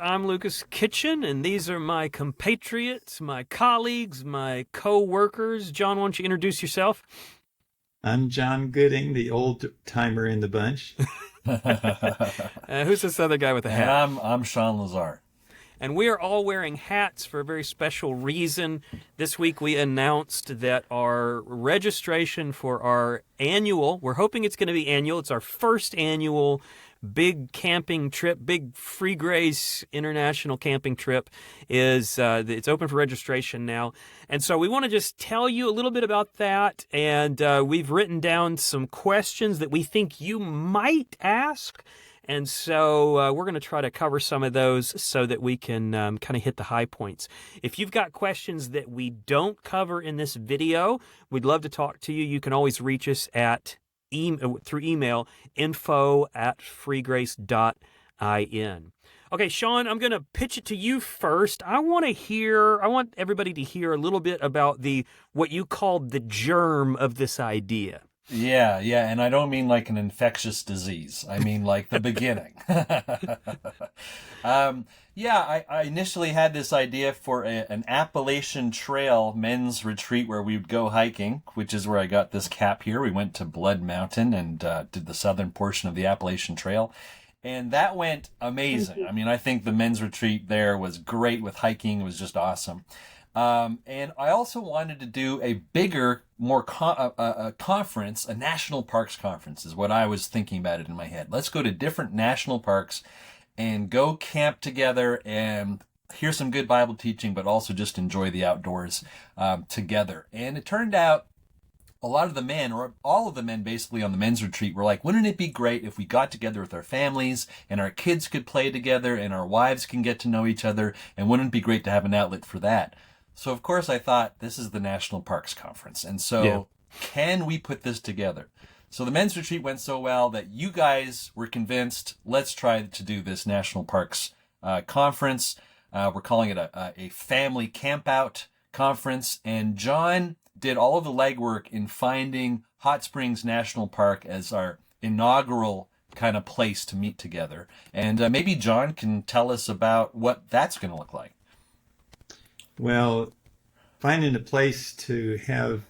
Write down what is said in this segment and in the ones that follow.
I'm Lucas Kitchen, and these are my compatriots, my colleagues, my co-workers. John, why don't you introduce yourself? I'm John Gooding, the old timer in the bunch. Who's this other guy with a And hat? I'm Shawn Lazar. And we are all wearing hats for a very special reason. This week we announced that our registration for our annual, we're hoping it's going to be annual, it's our first annual big camping trip, big Free Grace international camping trip is it's open for registration now. And so we want to just tell you a little bit about that. And we've written down some questions that we think you might ask. And so we're going to try to cover some of those so that we can kind of hit the high points. If you've got questions that we don't cover in this video, we'd love to talk to you. You can always reach us at through email, info@freegrace.in. Okay, Shawn, I'm going to pitch it to you first. I want everybody to hear a little bit about what you called the germ of this idea. Yeah, and I don't mean like an infectious disease. I mean like the beginning. I initially had this idea for an Appalachian Trail men's retreat where we would go hiking, which is where I got this cap here. We went to Blood Mountain and did the southern portion of the Appalachian Trail. And that went amazing. I mean, I think the men's retreat there was great with hiking. It was just awesome. And I also wanted to do a bigger, more conference, a national parks conference is what I was thinking about it in my head. Let's go to different national parks and go camp together and hear some good Bible teaching, but also just enjoy the outdoors together. And it turned out a lot of the men, or all of the men basically on the men's retreat, were like, wouldn't it be great if we got together with our families and our kids could play together and our wives can get to know each other, and wouldn't it be great to have an outlet for that? So, of course, I thought, this is the National Parks Conference. And so, Can we put this together? So the men's retreat went so well that you guys were convinced, let's try to do this National Parks Conference. We're calling it a family camp out conference. And John did all of the legwork in finding Hot Springs National Park as our inaugural kind of place to meet together. And maybe John can tell us about what that's going to look like. Well, finding a place to have,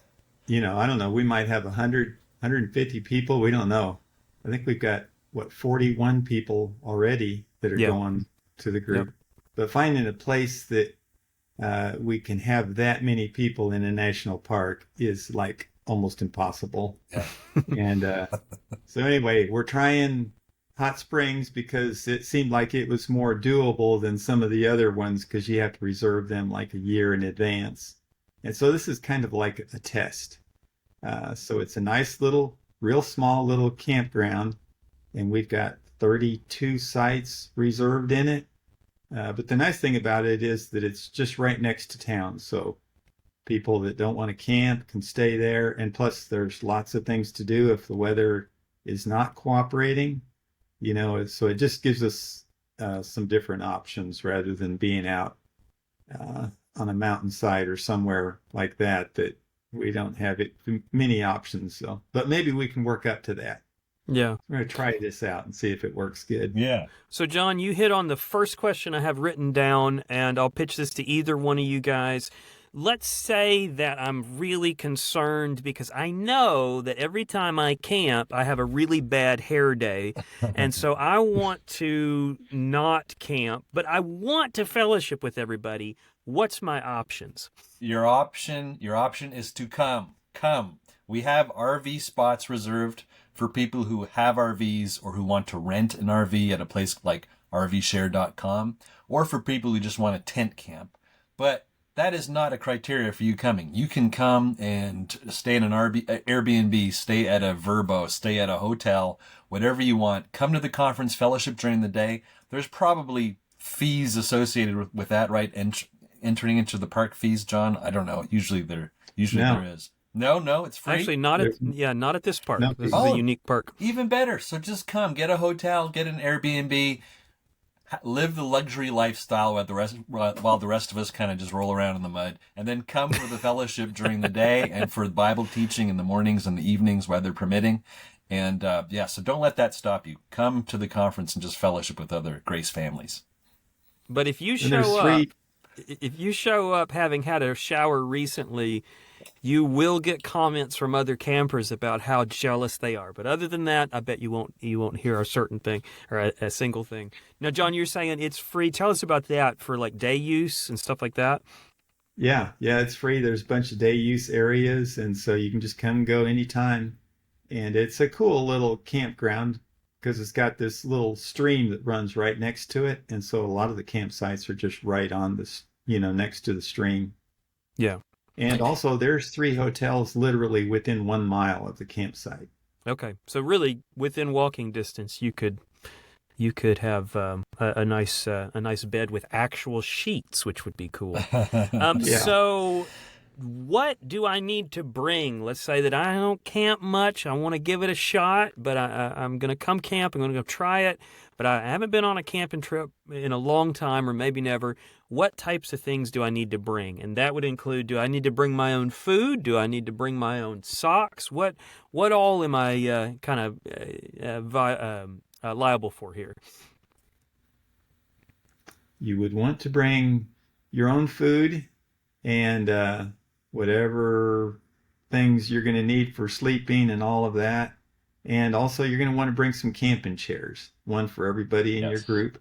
I don't know, we might have 100, 150 people. We don't know. I think we've got, 41 people already that are going to the group. Yep. But finding a place that we can have that many people in a national park is like almost impossible. Yeah. And so anyway, we're trying Hot Springs because it seemed like it was more doable than some of the other ones because you have to reserve them like a year in advance. And so this is kind of like a test. So it's a nice little, real small little campground, and we've got 32 sites reserved in it. But the nice thing about it is that it's just right next to town. So people that don't want to camp can stay there. And plus there's lots of things to do if the weather is not cooperating. So it just gives us some different options rather than being out on a mountainside or somewhere like that we don't have many options. So, but maybe we can work up to that. Yeah. We're going to try this out and see if it works good. Yeah. So, John, you hit on the first question I have written down, and I'll pitch this to either one of you guys. Let's say that I'm really concerned because I know that every time I camp, I have a really bad hair day. And so I want to not camp, but I want to fellowship with everybody. What's my options? Your option is to come. We have RV spots reserved for people who have RVs or who want to rent an RV at a place like rvshare.com, or for people who just want a tent camp. But that is not a criteria for you coming. You can come and stay in an Airbnb, stay at a Vrbo, stay at a hotel, whatever you want. Come to the conference, fellowship during the day. There's probably fees associated with that, right? Entering into the park fees, John? I don't know. Usually there is. No, it's free. Actually, not at this park. No. This is a unique park. Even better. So just come, get a hotel, get an Airbnb, live the luxury lifestyle while the rest of us kind of just roll around in the mud, and then come for the fellowship during the day and for Bible teaching in the mornings and the evenings, weather permitting. And so don't let that stop you. Come to the conference and just fellowship with other Grace families. But if you And there's show up, three. if you show up having had a shower recently, you will get comments from other campers about how jealous they are. But other than that, I bet you won't hear a certain thing or a single thing. Now, John, you're saying it's free. Tell us about that for like day use and stuff like that. Yeah, it's free. There's a bunch of day use areas, and so you can just come and go anytime. And it's a cool little campground because it's got this little stream that runs right next to it, and so a lot of the campsites are just right on this, next to the stream. Yeah. And also, there's 3 hotels literally within 1 mile of the campsite. Okay. So really, within walking distance, you could have a nice bed with actual sheets, which would be cool. Yeah. So, what do I need to bring? Let's say that I don't camp much. I want to give it a shot, but I'm going to come camp. I'm going to go try it. But I haven't been on a camping trip in a long time, or maybe never. What types of things do I need to bring? And that would include: do I need to bring my own food? Do I need to bring my own socks? What all am I liable for here? You would want to bring your own food and whatever things you're going to need for sleeping and all of that. And also, you're going to want to bring some camping chairs, one for everybody in your Yes. group.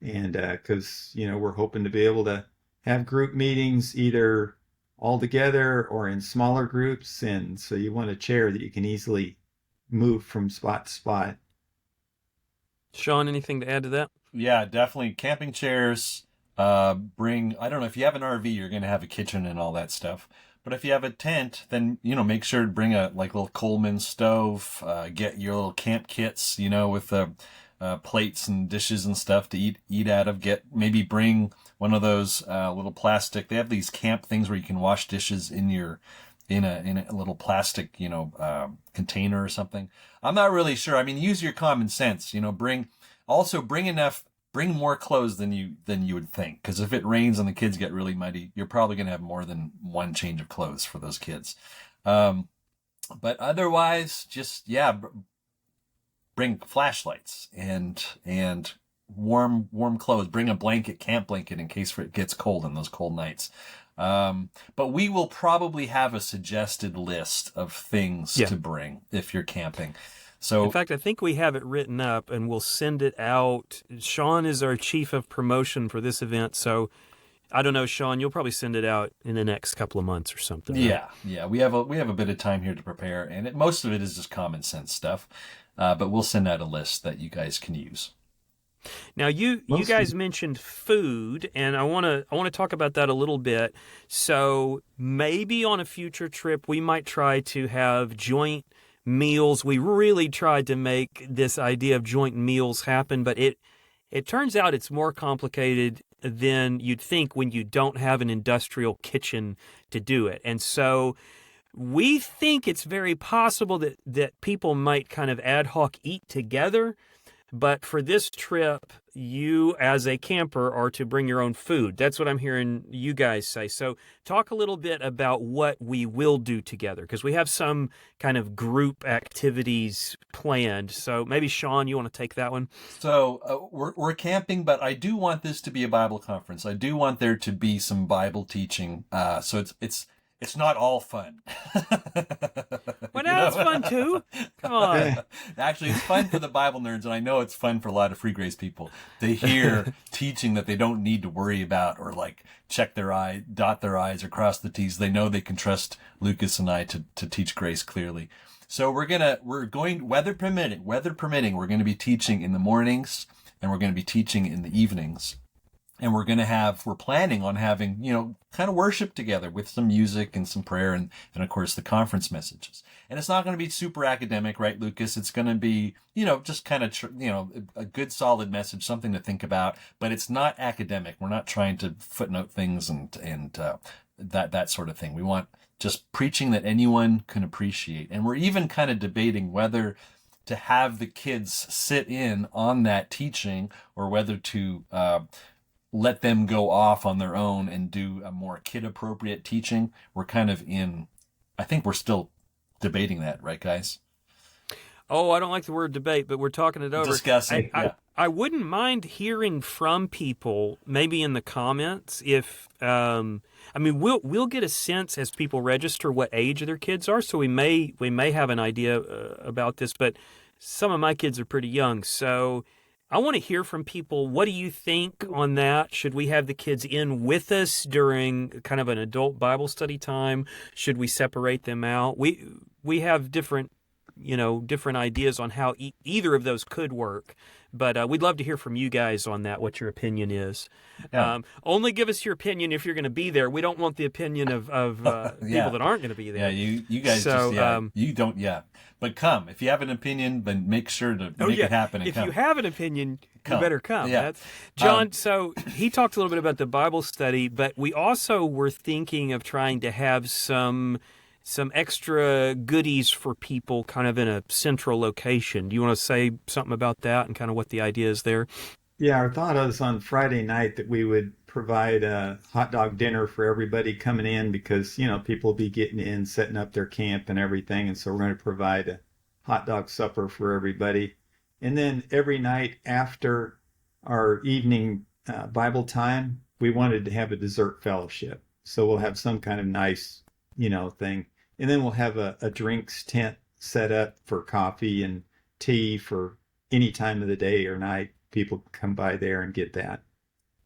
And because, we're hoping to be able to have group meetings either all together or in smaller groups. And so you want a chair that you can easily move from spot to spot. Shawn, anything to add to that? Yeah, definitely. Camping chairs. Bring, I don't know, if you have an RV, you're going to have a kitchen and all that stuff. But if you have a tent, then, make sure to bring a little Coleman stove, get your little camp kits, with plates and dishes and stuff to eat out of. Maybe bring one of those little plastic. They have these camp things where you can wash dishes in a little plastic, container or something. I'm not really sure. I mean, use your common sense. Bring more clothes than you would think. Because if it rains and the kids get really muddy, you're probably going to have more than one change of clothes for those kids. But otherwise, just bring flashlights and warm clothes. Bring a camp blanket in case it gets cold in those cold nights. But we will probably have a suggested list of things to bring if you're camping. So, in fact, I think we have it written up, and we'll send it out. Shawn is our chief of promotion for this event, so I don't know, Shawn. You'll probably send it out in the next couple of months or something. Right? Yeah. We have a bit of time here to prepare, and most of it is just common sense stuff. But we'll send out a list that you guys can use. Now, you guys mentioned food, and I want to talk about that a little bit. So maybe on a future trip, we might try to have joint meals. We really tried to make this idea of joint meals happen, but it turns out it's more complicated than you'd think when you don't have an industrial kitchen to do it. And so we think it's very possible that people might kind of ad hoc eat together. But for this trip, you as a camper are to bring your own food. That's what I'm hearing you guys say. So talk a little bit about what we will do together, because we have some kind of group activities planned. So maybe, Shawn, you want to take that one? So we're camping, but I do want this to be a Bible conference. I do want there to be some Bible teaching. So it's not all fun. Well, now it's fun too. Come on. Actually, it's fun for the Bible nerds, and I know it's fun for a lot of free grace people to hear teaching that they don't need to worry about or dot their I's or cross the T's. They know they can trust Lucas and I to teach grace clearly. So we're going, weather permitting, we're going to be teaching in the mornings, and we're going to be teaching in the evenings. And we're planning on having, kind of worship together with some music and some prayer and of course the conference messages. And it's not going to be super academic, right, Lucas? It's going to be, just kind of, a good solid message, something to think about, but it's not academic. We're not trying to footnote things and that sort of thing. We want just preaching that anyone can appreciate. And we're even kind of debating whether to have the kids sit in on that teaching or whether to, let them go off on their own and do a more kid-appropriate teaching. I think we're still debating that, right, guys? Oh, I don't like the word debate, but we're talking it over. Discussing, yeah. I wouldn't mind hearing from people, maybe in the comments, if we'll get a sense as people register what age their kids are, so we may have an idea about this. But some of my kids are pretty young, so I want to hear from people. What do you think on that? Should we have the kids in with us during kind of an adult Bible study time? Should we separate them out? We have different ideas on how either of those could work. But we'd love to hear from you guys on that, what your opinion is. Yeah. Only give us your opinion if you're going to be there. We don't want the opinion of people that aren't going to be there. Yeah, you guys you don't, But come. If you have an opinion, then make sure to make it happen and if come. you have an opinion, you better come. Yeah. John, so he talked a little bit about the Bible study, but we also were thinking of trying to have some extra goodies for people kind of in a central location. Do you want to say something about that and kind of what the idea is there? Yeah, our thought was on Friday night that we would provide a hot dog dinner for everybody coming in because, people will be getting in, setting up their camp and everything. And so we're going to provide a hot dog supper for everybody. And then every night after our evening Bible time, we wanted to have a dessert fellowship. So we'll have some kind of nice, thing. And then we'll have a drinks tent set up for coffee and tea for any time of the day or night. People come by there and get that.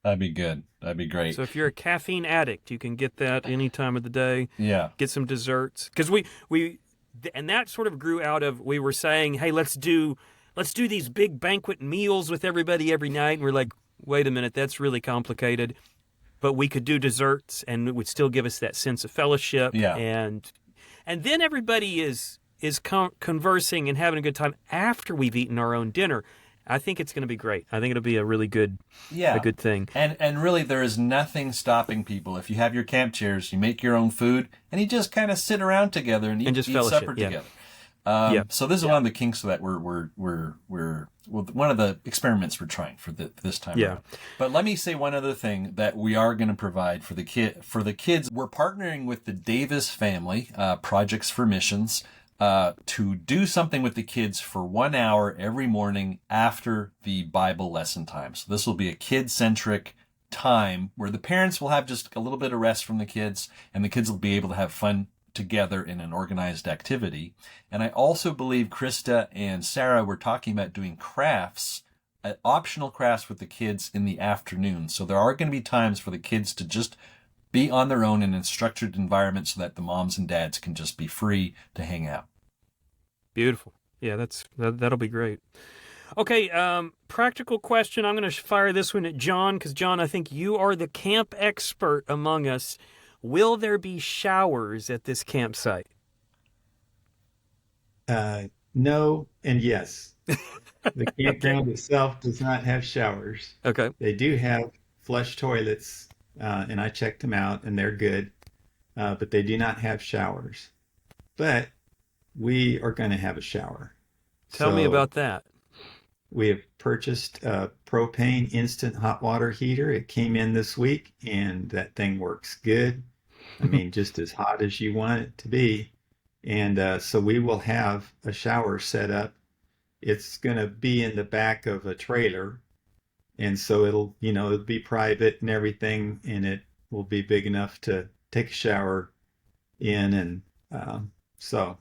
That'd be good. That'd be great. So if you're a caffeine addict, you can get that any time of the day. Yeah. Get some desserts. Because and that sort of grew out of, we were saying, hey, let's do these big banquet meals with everybody every night. And we're like, wait a minute, that's really complicated. But we could do desserts and it would still give us that sense of fellowship. Yeah. And then everybody is conversing and having a good time after we've eaten our own dinner. I think it's going to be great. I think it'll be a really good, a good thing. And really, there is nothing stopping people. If you have your camp chairs, you make your own food, and you just kind of sit around together and eat supper together. So this is one of the kinks that we're one of the experiments we're trying for this time around. But let me say one other thing that we are going to provide for the kids. We're partnering with the Davis family, Projects for Missions, to do something with the kids for 1 hour every morning after the Bible lesson time. So this will be a kid-centric time where the parents will have just a little bit of rest from the kids, and the kids will be able to have fun together in an organized activity. And I also believe Krista and Sarah were talking about doing crafts, optional crafts with the kids in the afternoon. So there are going to be times for the kids to just be on their own in a structured environment so that the moms and dads can just be free to hang out. Beautiful. Yeah, that'll be great. Okay, practical question. I'm going to fire this one at John because, John, I think you are the camp expert among us. Will there be showers at this campsite? No and yes. The campground itself does not have showers. Okay. They do have flush toilets, and I checked them out, and they're good, but they do not have showers. But we are going to have a shower. Tell me about that. We have purchased a propane instant hot water heater. It came in this week, and that thing works good. I mean, just as hot as you want it to be. And so we will have a shower set up. It's going to be in the back of a trailer. And so it'll be private and everything, and it will be big enough to take a shower in. And so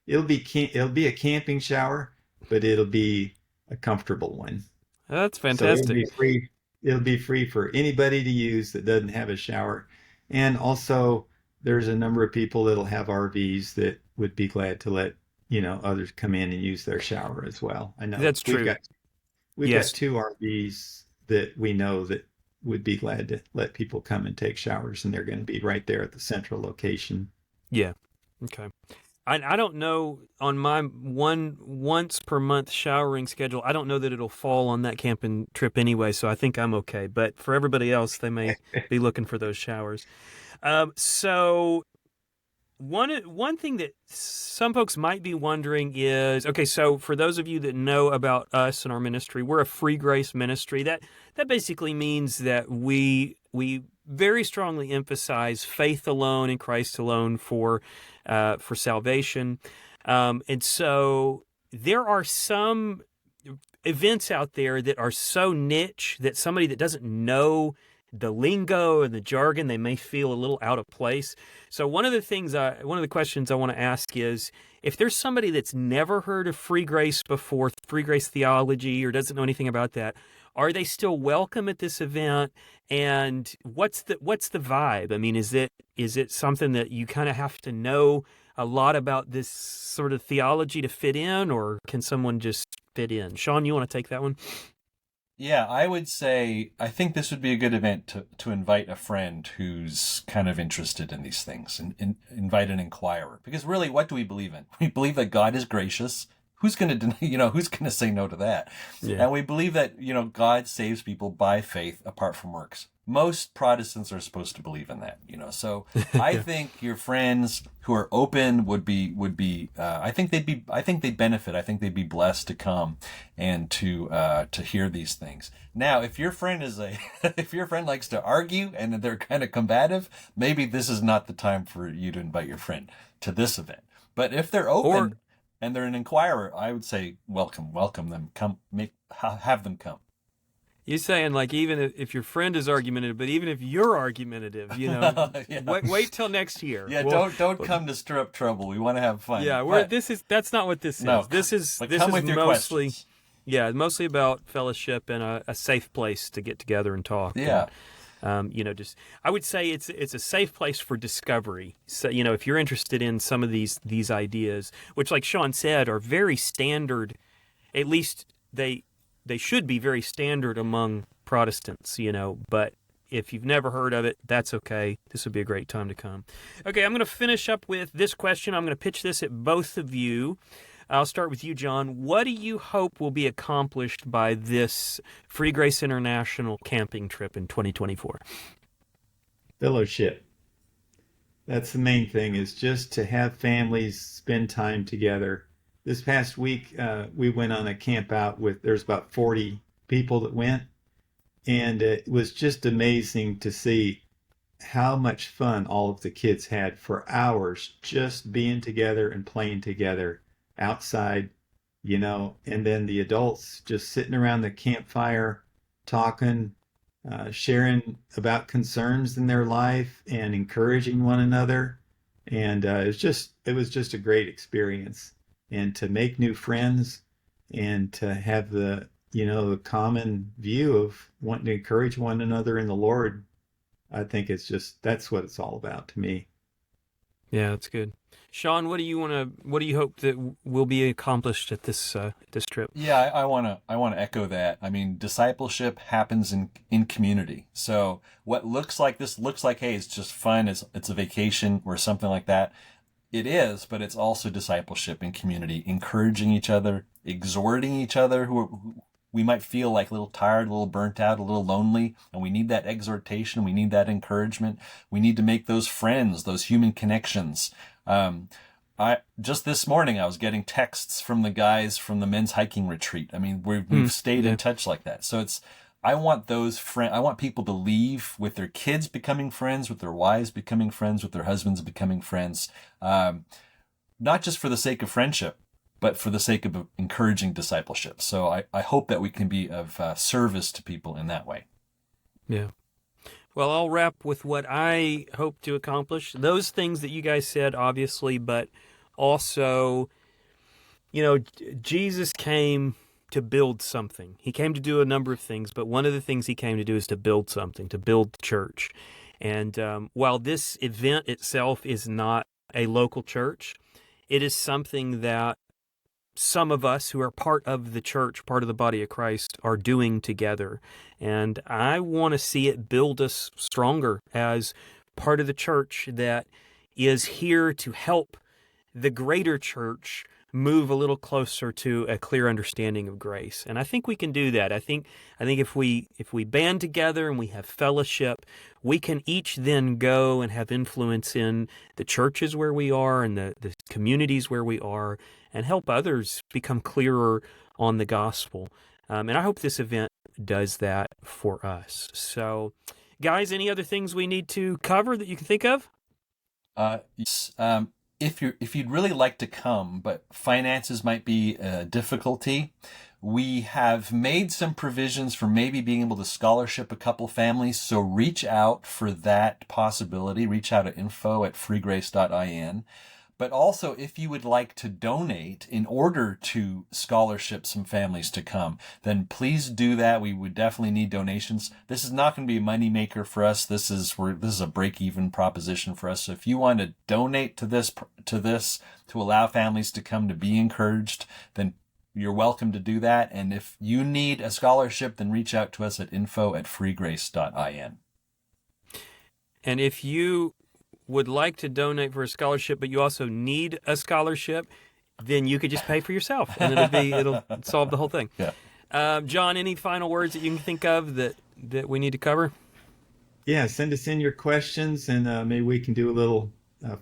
it'll be a camping shower, but it'll be a comfortable one. That's fantastic. So it'll be free for anybody to use that doesn't have a shower. And also, there's a number of people that'll have RVs that would be glad to let others come in and use their shower as well. I know that's true. We've got 2 RVs that we know that would be glad to let people come and take showers, and they're going to be right there at the central location. Yeah. Okay. I don't know on my once per month showering schedule. I don't know that it'll fall on that camping trip anyway, so I think I'm okay. But for everybody else, they may be looking for those showers. So one thing that some folks might be wondering is, okay, so for those of you that know about us and our ministry, we're a free grace ministry. That basically means that we very strongly emphasize faith alone in Christ alone for salvation. And so there are some events out there that are so niche that somebody that doesn't know the lingo and the jargon, they may feel a little out of place. So one of the questions I want to ask is, if there's somebody that's never heard of free grace before, free grace theology, or doesn't know anything about that, are they still welcome at this event? And what's the vibe? I mean, is it something that you kind of have to know a lot about this sort of theology to fit in, or can someone just fit in? Shawn, you want to take that one? Yeah, I would say I think this would be a good event to invite a friend who's kind of interested in these things, and invite an inquirer. Because really, what do we believe in? We believe that God is gracious. Who's going to who's going to say no to that? Yeah. And we believe that, God saves people by faith apart from works. Most Protestants are supposed to believe in that, So I think your friends who are open would be I think they'd benefit. I think they'd be blessed to come and to hear these things. Now, if your friend if your friend likes to argue and they're kind of combative, maybe this is not the time for you to invite your friend to this event. But if they're open and they're an inquirer, I would say welcome them, have them come. You're saying, like, even if your friend is argumentative, but even if you're argumentative, yeah. wait till next year. Yeah, don't come to stir up trouble. We want to have fun. Yeah, that's not what this is. No, this is come with your mostly questions. mostly about fellowship and a safe place to get together and talk. Yeah. And, I would say it's a safe place for discovery. So, if you're interested in some of these ideas, which, like Shawn said, are very standard, at least they should be very standard among Protestants, but if you've never heard of it, that's okay. This would be a great time to come. Okay, I'm going to finish up with this question. I'm going to pitch this at both of you. I'll start with you, John. What do you hope will be accomplished by this Free Grace International camping trip in 2024? Fellowship. That's the main thing, is just to have families spend time together. This past week, we went on a camp out there's about 40 people that went, and it was just amazing to see how much fun all of the kids had for hours just being together and playing together outside, and then the adults just sitting around the campfire talking, sharing about concerns in their life and encouraging one another. And it was just a great experience. And to make new friends and to have the common view of wanting to encourage one another in the Lord, I think that's what it's all about to me. Yeah, that's good. Shawn, what do you hope that will be accomplished at this trip? Yeah, I want to echo that. I mean, discipleship happens in community. So what looks like, hey, it's just fun, it's a vacation or something like that. It is, but it's also discipleship in community, encouraging each other, exhorting each other who we might feel like a little tired, a little burnt out, a little lonely, and we need that exhortation. We need that encouragement. We need to make those friends, those human connections. Just this morning, I was getting texts from the guys from the men's hiking retreat. I mean, we've stayed in touch like that. So I want I want people to leave with their kids becoming friends, with their wives becoming friends, with their husbands becoming friends. Not just for the sake of friendship, but for the sake of encouraging discipleship. So I hope that we can be of service to people in that way. Yeah. Well, I'll wrap with what I hope to accomplish. Those things that you guys said, obviously, but also, Jesus came to build something. He came to do a number of things, but one of the things he came to do is to build something, to build the church. And while this event itself is not a local church, it is something that some of us who are part of the church, part of the body of Christ, are doing together. And I want to see it build us stronger as part of the church that is here to help the greater church move a little closer to a clear understanding of grace. And I think we can do that. I think if we band together and we have fellowship, we can each then go and have influence in the churches where we are and the communities where we are, and help others become clearer on the gospel. And I hope this event does that for us. So, guys, any other things we need to cover that you can think of? Yes. if you'd really like to come, but finances might be a difficulty, we have made some provisions for maybe being able to scholarship a couple families. So reach out for that possibility. Reach out at info@freegrace.in. But also, if you would like to donate in order to scholarship some families to come, then please do that. We would definitely need donations. This is not going to be a moneymaker for us. This is a break-even proposition for us. So if you want to donate to this to allow families to come to be encouraged, then you're welcome to do that. And if you need a scholarship, then reach out to us at info@freegrace.in. And if you would like to donate for a scholarship, but you also need a scholarship, then you could just pay for yourself, and it'll solve the whole thing. Yeah. John, any final words that you can think of that we need to cover? Yeah, send us in your questions, and maybe we can do a little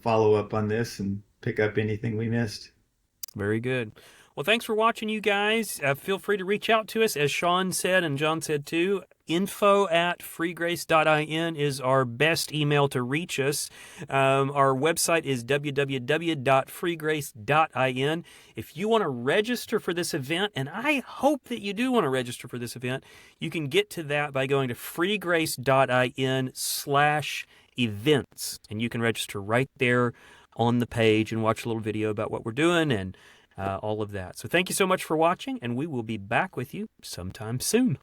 follow-up on this and pick up anything we missed. Very good. Well, thanks for watching, you guys. Feel free to reach out to us, as Shawn said and John said too. info@freegrace.in is our best email to reach us. Our website is www.freegrace.in. If you want to register for this event, and I hope that you do want to register for this event, you can get to that by going to freegrace.in/events, and you can register right there on the page and watch a little video about what we're doing and all of that. So thank you so much for watching, and we will be back with you sometime soon.